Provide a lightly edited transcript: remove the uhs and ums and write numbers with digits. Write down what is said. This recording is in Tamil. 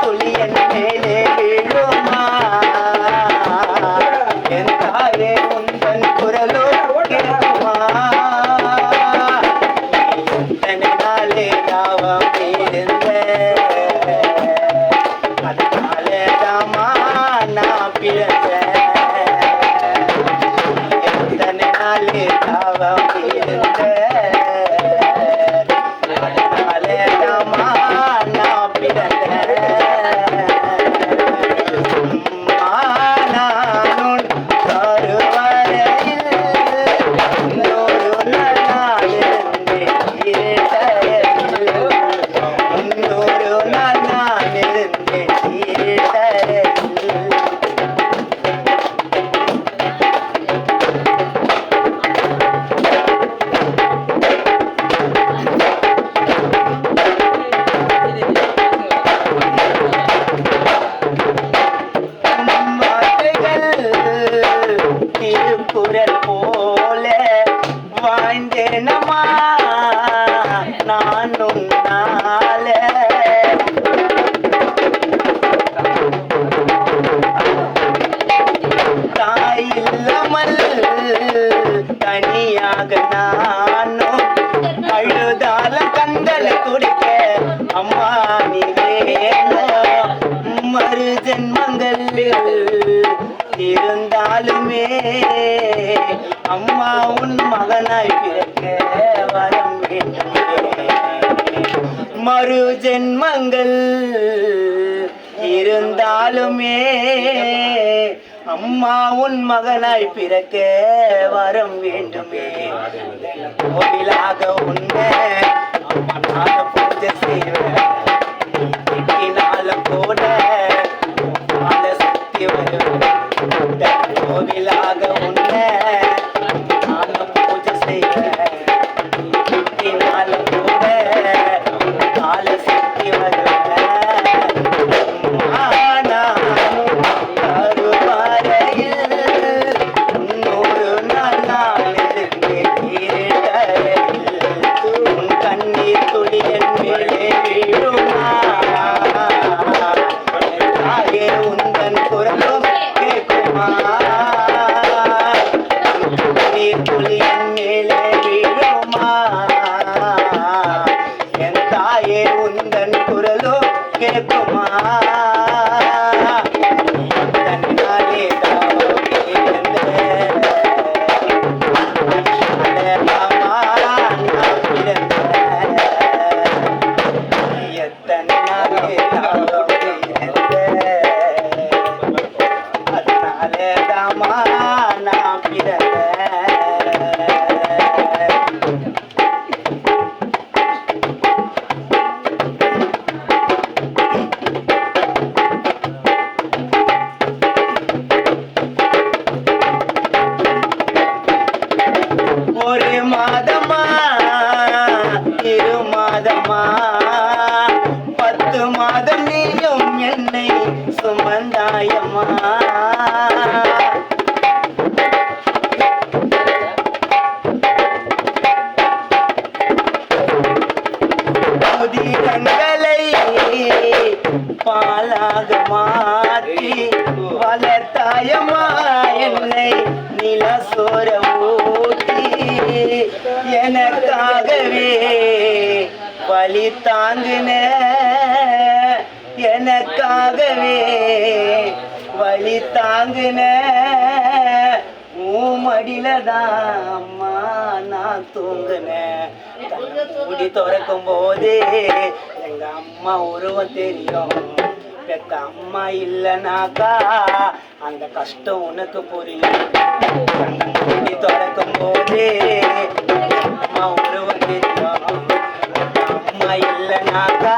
துளி என் மேலே விழுமா என் தாயே உந்தன் குரலோ கேட்குமா எத்தனை நாளே தாவம் இருந்த அதனாலே தாமா நான் பிறந்தேன் எத்தனை நாளே தாவம் இருந்த அதனாலே தாமா நான் பிறந்தேன் குரல் போல வாழ்ந்தேனமா நான் உன்னால தாயில்லாமல் தனியாக நானும் அழுதால கண்களை துடிக்க அம்மா நீ வேணும் மறு ஜென்மங்கள் இருந்தாலுமே அம்மா உன் மகனாய் பிறக்க வரம் வேண்டுமே மறு ஜென்மங்கள் இருந்தாலுமே அம்மா உன் மகனாய் பிறக்க வரம் வேண்டுமே கோவிலாக உன்னை அம்மா பூஜை செய்வேன் கூட கோவிலாக உன்னை நானும் பூஜை செய்வேன் கூட கால சுத்தி வருவேன் கருவறையில் 100 நாள் நான் இருந்தேன் உன் கண்ணீர் துளி என் மேலே விழுமா தாயே உந்தன் குரலும் கேட்குமா துளி என் மேலே விழுமா என் தாயே உந்தன் குரலோ கேட்குமா தன்னாலே தாவம் பிறந்தேன் எத்தனை நாளே தாவம் அதனாலே தாமா நான் பிறந்தேன் ஒரு மாதமா 2 மாதமா 10 மாதம் நீயும் என்னை சுமந்தாயம்மா முதிரங்களை பாலாக மாற்றி வளர்த்தாயம்மா என்னை நிலசோர ஊட்டி எனக்காகவே வலி தாங்கின எனக்காகவே வலி தாங்கின மடியிலதான் அம்மா நான் தூங்குனேன் முடி திறக்கும் போதே எங்க அம்மா உருவம் தெரியும் பெத்த அம்மா இல்லைனாக்கா அந்த கஷ்டம் உனக்கு புரியும் முடி திறக்கும் போதே அம்மா உருவம் தெரியும் அம்மா இல்லைனாக்கா